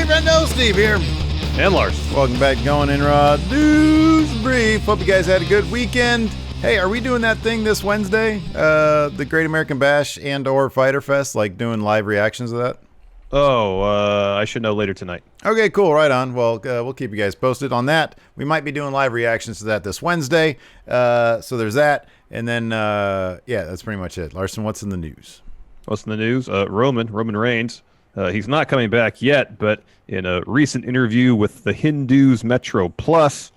friend Steve here. And Larson. Welcome back to Going In Raw News Brief. Hope you guys had a good weekend. Hey, are we doing that thing this Wednesday? The Great American Bash and or Fighter Fest, like doing live reactions of that? Oh, I should know later tonight. Okay, cool. Right on. Well, we'll keep you guys posted on that. We might be doing live reactions to that this Wednesday. So there's that. And then, yeah, that's pretty much it. Larson, what's in the news? What's in the news? Roman Reigns. He's not coming back yet, but in a recent interview with the Hindus Metro Plus,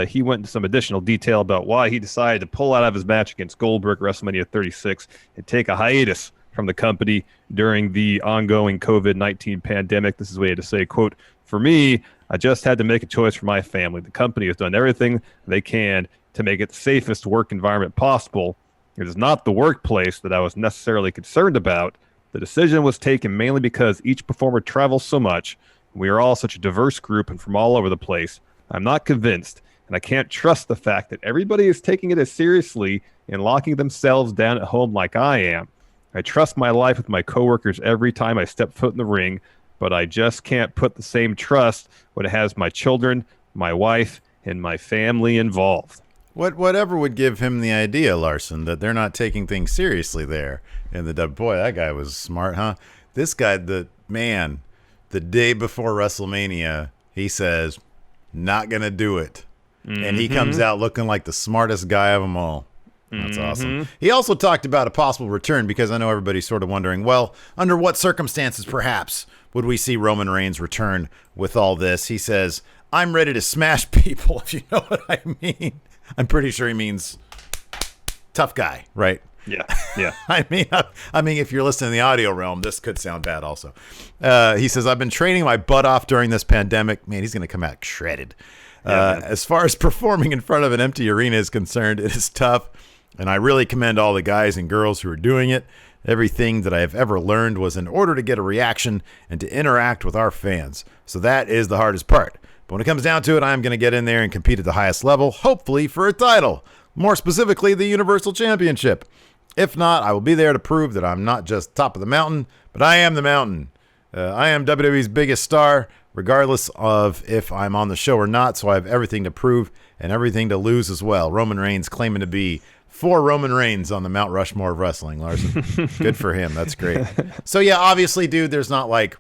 he went into some additional detail about why he decided to pull out of his match against Goldberg at WrestleMania 36 and take a hiatus from the company during the ongoing COVID-19 pandemic. This is what he had to say, quote, "For me, I just had to make a choice for my family. The company has done everything they can to make it the safest work environment possible. It is not the workplace that I was necessarily concerned about. The decision was taken mainly because each performer travels so much. We are all such a diverse group and from all over the place. I'm not convinced, and I can't trust the fact that everybody is taking it as seriously and locking themselves down at home like I am. I trust my life with my coworkers every time I step foot in the ring, but I just can't put the same trust when it has my children, my wife, and my family involved." Whatever would give him the idea, Larson, that they're not taking things seriously there in the boy, that guy was smart, huh? This guy, the day before WrestleMania, he says, not gonna do it. And he comes out looking like the smartest guy of them all. That's awesome. He also talked about a possible return because I know everybody's sort of wondering, well, under what circumstances perhaps would we see Roman Reigns return with all this? He says, I'm ready to smash people, if you know what I mean. I'm pretty sure he means tough guy, right? Yeah. I mean, if you're listening in the audio realm, this could sound bad also. He says, I've been training my butt off during this pandemic. Man, he's going to come out shredded. As far as performing in front of an empty arena is concerned, it is tough. And I really commend all the guys and girls who are doing it. Everything that I have ever learned was in order to get a reaction and to interact with our fans. So that is the hardest part. But when it comes down to it, I'm going to get in there and compete at the highest level, hopefully for a title. More specifically, the Universal Championship. If not, I will be there to prove that I'm not just top of the mountain, but I am the mountain. I am WWE's biggest star, regardless of if I'm on the show or not, so I have everything to prove and everything to lose as well. Roman Reigns claiming to be for Roman Reigns on the Mount Rushmore of wrestling, Larson. Good for him. That's great. So, yeah, obviously, dude, there's not like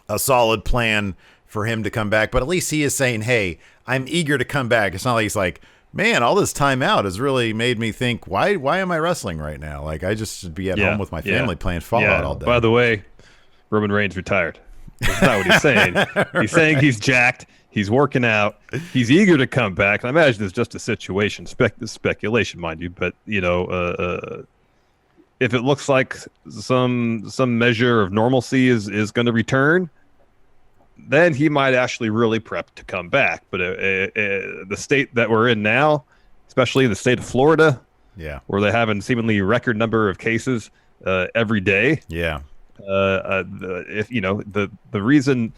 a solid plan for him to come back, but at least he is saying, hey, I'm eager to come back. It's not like he's like, man, all this time out has really made me think, why am I wrestling right now? Like, I just should be at home with my family playing Fallout all day. By the way, Roman Reigns retired. That's not what he's saying. He's saying he's jacked. He's working out. He's eager to come back. I imagine it's just a situation, speculation, mind you. But if it looks like some measure of normalcy is going to return, then he might actually really prep to come back. But the state that we're in now, especially the state of Florida, where they have a seemingly record number of cases every day. Yeah. The reason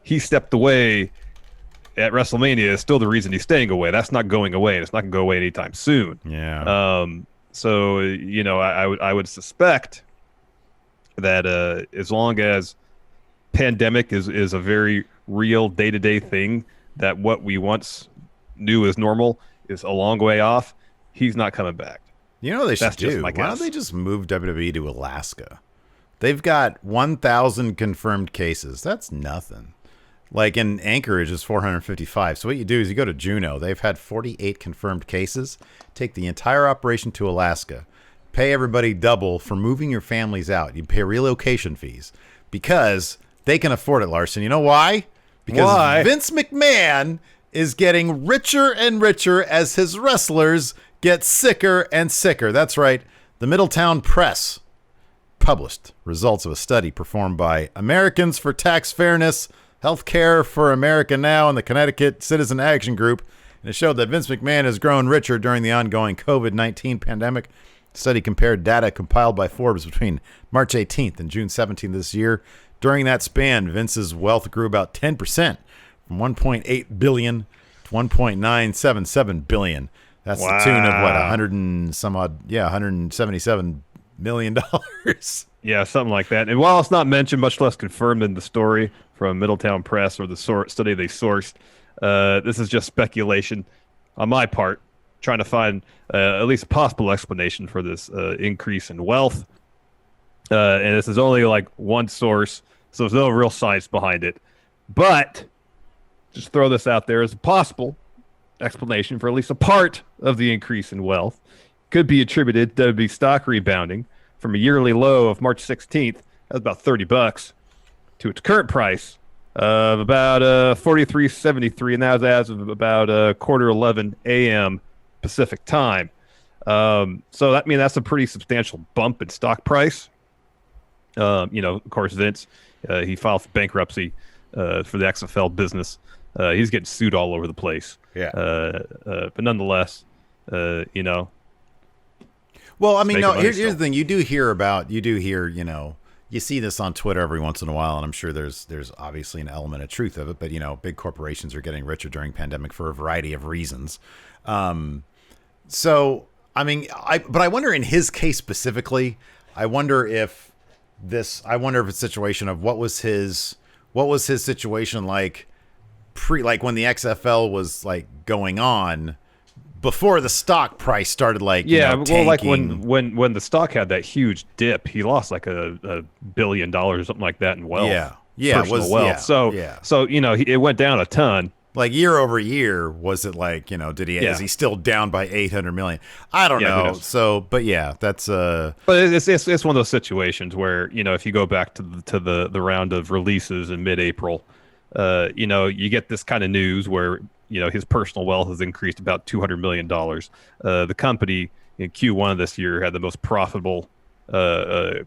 he stepped away at WrestleMania is still the reason he's staying away. That's not going away, and it's not going to go away anytime soon. Yeah. So I would suspect that as long as pandemic is a very real day-to-day thing, that what we once knew as normal is a long way off, he's not coming back. You know what they should do? Why don't they just move WWE to Alaska? They've got 1,000 confirmed cases. That's nothing. Like in Anchorage is 455. So what you do is you go to Juneau. They've had 48 confirmed cases. Take the entire operation to Alaska. Pay everybody double for moving your families out. You pay relocation fees because they can afford it, Larson. You know why? Because Vince McMahon is getting richer and richer as his wrestlers get sicker and sicker. That's right. The Middletown Press published results of a study performed by Americans for Tax Fairness, Healthcare for America Now, and the Connecticut Citizen Action Group. And it showed that Vince McMahon has grown richer during the ongoing COVID-19 pandemic. The study compared data compiled by Forbes between March 18th and June 17th this year. During that span, Vince's wealth grew about 10%, from $1.8 billion to $1.977 billion. That's the tune of what, $177 million. Yeah, something like that. And while it's not mentioned, much less confirmed in the story from Middletown Press or the study they sourced. This is just speculation on my part, trying to find at least a possible explanation for this increase in wealth. And this is only like one source, so there's no real science behind it. But just throw this out there as a possible explanation for at least a part of the increase in wealth. Could be attributed to WWE stock rebounding from a yearly low of March 16th, that's about $30, to its current price of about $43.73, and that was as of about 11:15 a.m. Pacific time. So that's a pretty substantial bump in stock price. Of course, Vince, he filed for bankruptcy for the XFL business. He's getting sued all over the place. Yeah. But nonetheless, Well, I mean, no. Here's the thing: you see this on Twitter every once in a while, and I'm sure there's obviously an element of truth of it. But big corporations are getting richer during pandemic for a variety of reasons. So I mean, I wonder in his case specifically. I wonder if it's a situation of what was his situation like when the XFL was like going on before the stock price started tanking. Like when the stock had that huge dip, he lost like $1 billion or something like that in wealth. Personal wealth. So it went down a ton. Like year over year, was it like, is he still down by 800 million? I don't know. So, but yeah, that's But it's one of those situations where, if you go back to the round of releases in mid-April, you get this kind of news where, his personal wealth has increased about $200 million. The company in Q1 of this year had the most profitable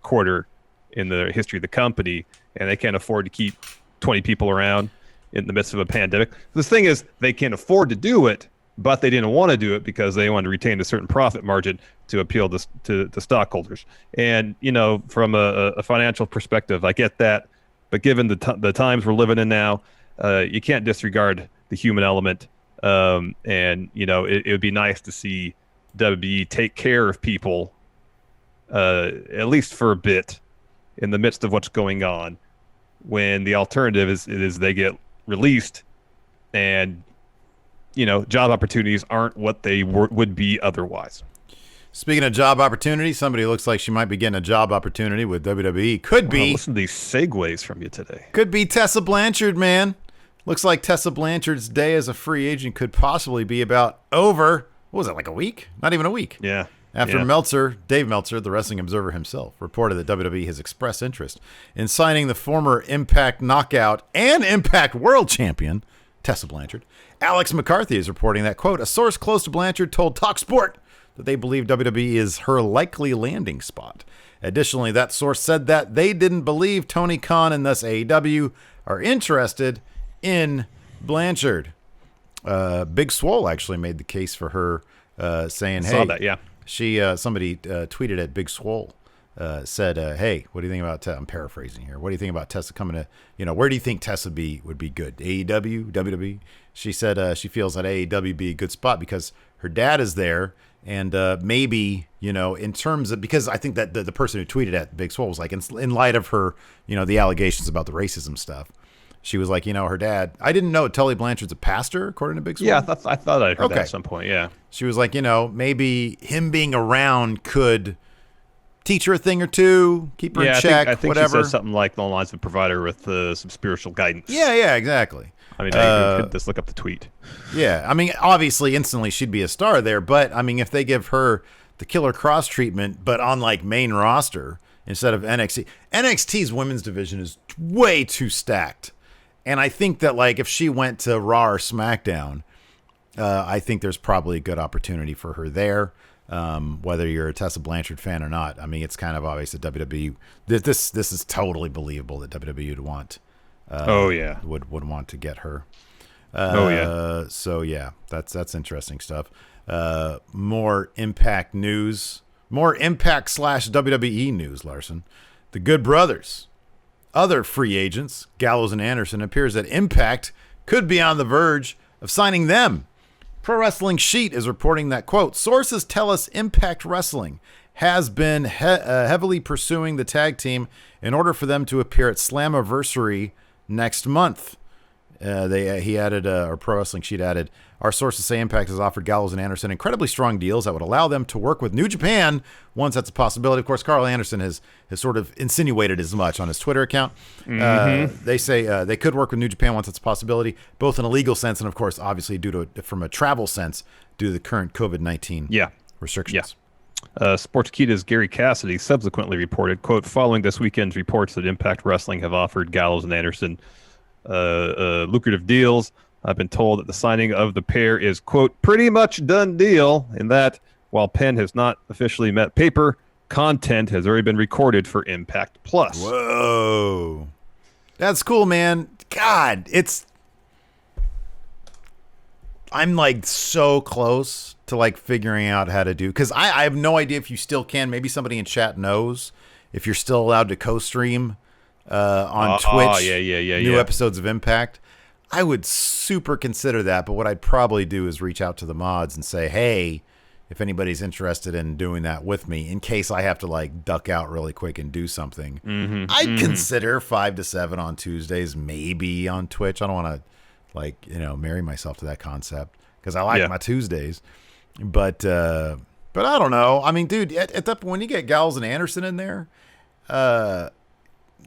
quarter in the history of the company, and they can't afford to keep 20 people around in the midst of a pandemic. The thing is, they can't afford to do it, but they didn't want to do it because they wanted to retain a certain profit margin to appeal to stockholders. And, from a financial perspective, I get that. But given the times we're living in now, you can't disregard the human element. It would be nice to see WWE take care of people, at least for a bit, in the midst of what's going on, when the alternative is they get released and job opportunities aren't what they would be otherwise. Speaking of job opportunities, somebody looks like she might be getting a job opportunity with WWE. Could be. Listen to these segues from you today. Could be Tessa Blanchard, man. Looks like Tessa Blanchard's day as a free agent could possibly be about over. What was it, like a week? Not even a week. Yeah. After Dave Meltzer, the Wrestling Observer himself, reported that WWE has expressed interest in signing the former Impact Knockout and Impact World Champion, Tessa Blanchard. Alex McCarthy is reporting that, quote, a source close to Blanchard told TalkSport that they believe WWE is her likely landing spot. Additionally, that source said that they didn't believe Tony Khan and thus AEW are interested in Blanchard. Big Swole actually made the case for her, saying, Saw that, yeah. Somebody tweeted at Big Swole, said, hey, what do you think about Tessa? I'm paraphrasing here. What do you think about Tessa coming to, where do you think Tessa would be good? AEW, WWE? She said she feels that AEW would be a good spot because her dad is there. And maybe, in terms of, because I think that the person who tweeted at Big Swole was like, in light of her, the allegations about the racism stuff, she was like, her dad, I didn't know Tully Blanchard's a pastor, according to Big Swole. Yeah, I thought I heard that at some point, yeah. She was like, maybe him being around could teach her a thing or two, keep her in check, I think whatever. She said something like the lines of provide her with some spiritual guidance. Yeah, exactly. I mean, you could just look up the tweet. Yeah, I mean, obviously, instantly she'd be a star there, but I mean, if they give her the Killer Cross treatment, but on like main roster instead of NXT's women's division is way too stacked. And I think that like if she went to Raw or SmackDown, I think there's probably a good opportunity for her there. Whether you're a Tessa Blanchard fan or not, I mean, it's kind of obvious that WWE. This is totally believable that WWE would want. Would want to get her. So yeah, that's interesting stuff. More Impact news. More Impact / WWE news. Larson, the Good Brothers. Other free agents, Gallows and Anderson, appears that Impact could be on the verge of signing them. Pro Wrestling Sheet is reporting that, quote, sources tell us Impact Wrestling has been heavily pursuing the tag team in order for them to appear at Slammiversary next month. He added, or Pro Wrestling Sheet added, our sources say Impact has offered Gallows and Anderson incredibly strong deals that would allow them to work with New Japan once that's a possibility. Of course, Carl Anderson has sort of insinuated as much on his Twitter account. They say they could work with New Japan once that's a possibility, both in a legal sense and, of course, obviously from a travel sense due to the current COVID-19 restrictions. Sportskeeda's Gary Cassidy subsequently reported, quote, following this weekend's reports that Impact Wrestling have offered Gallows and Anderson lucrative deals, I've been told that the signing of the pair is, quote, pretty much done deal, in that while pen has not officially met paper, content has already been recorded for Impact Plus. Whoa. That's cool, man. God, I'm like so close to like figuring out how to do, because I have no idea if you still can. Maybe somebody in chat knows if you're still allowed to co-stream on Twitch new episodes of Impact. I would super consider that, but what I'd probably do is reach out to the mods and say, hey, if anybody's interested in doing that with me, in case I have to like duck out really quick and do something. I'd consider 5 to 7 on Tuesdays, maybe on Twitch. I don't want to marry myself to that concept because I like my Tuesdays, but I don't know. I mean, dude, at that point, when you get Gallows and Anderson in there,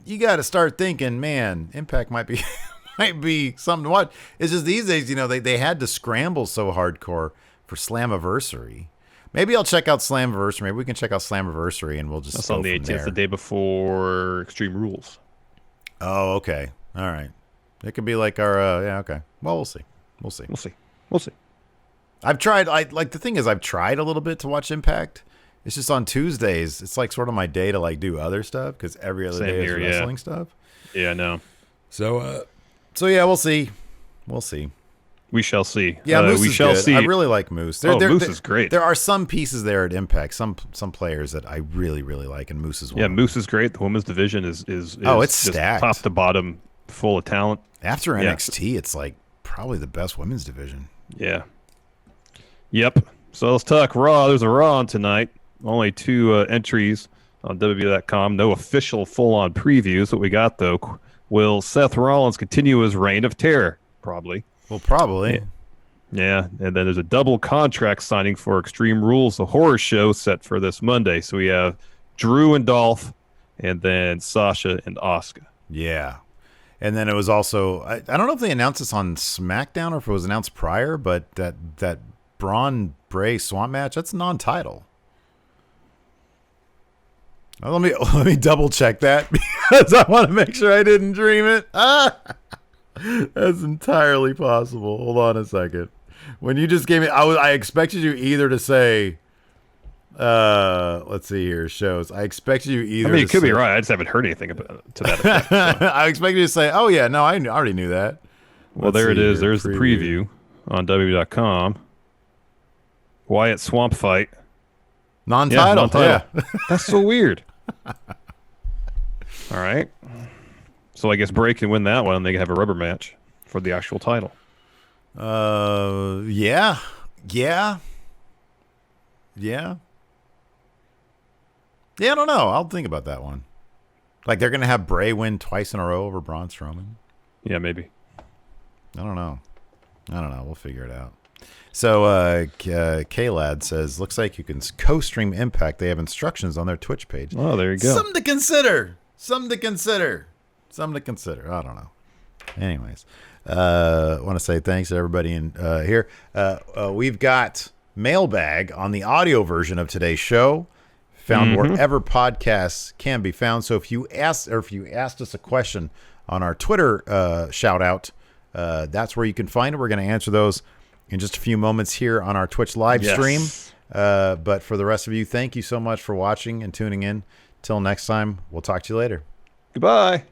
you got to start thinking, man, Impact might be something to watch. It's just these days, they had to scramble so hardcore for Slammiversary. Maybe I'll check out Slammiversary. Maybe we can check out Slammiversary and we'll just That's go on the from 18th, there. the day before Extreme Rules. Oh, okay. All right. It could be like our, okay. Well, we'll see. I've tried, the thing is, I've tried a little bit to watch Impact. It's just on Tuesdays. It's like sort of my day to like do other stuff because every other day is wrestling stuff. Yeah, I know. So yeah, we'll see. We shall see. Yeah, Moose we is shall good. see. I really like Moose. Moose is great. There are some pieces there at Impact, some players that I really, really like, and Moose is one. Yeah, Moose is great. The women's division is it's just stacked, top to bottom, full of talent. After NXT, it's like probably the best women's division. Yeah. Yep. So let's talk Raw. There's a Raw on tonight. Only 2 entries on WWE.com. No official full-on previews. What we got, though, will Seth Rollins continue his reign of terror? Probably. Well, probably. Yeah. And then there's a double contract signing for Extreme Rules, the horror show set for this Monday. So we have Drew and Dolph, and then Sasha and Asuka. Yeah. And then it was also, I don't know if they announced this on SmackDown or if it was announced prior, but that Braun Bray Swamp match, that's non-title. Let me double check that because I want to make sure I didn't dream it. That's entirely possible. Hold on a second. When you just gave me, I expected you either to say, let's see here, shows. I expected you either. I mean, you could say, be right. I just haven't heard anything about to that effect. So. I expected you to say, oh yeah, no, I already knew that. Well, there it is. There's the preview on WWE.com. Wyatt Swamp fight. Non-title. Yeah. That's so weird. All right. So I guess Bray can win that one and they can have a rubber match for the actual title. Yeah. Yeah, I don't know. I'll think about that one. Like they're going to have Bray win twice in a row over Braun Strowman? Yeah, maybe. I don't know. We'll figure it out. So K-Lad says, looks like you can co-stream Impact. They have instructions on their Twitch page. Oh, there you go. Something to consider. I don't know. Anyways, I want to say thanks to everybody in here. We've got mailbag on the audio version of today's show, found wherever podcasts can be found. So if you asked us a question on our Twitter shout out, that's where you can find it. We're going to answer those in just a few moments here on our Twitch live stream. But for the rest of you, thank you so much for watching and tuning in. Till next time, we'll talk to you later. Goodbye.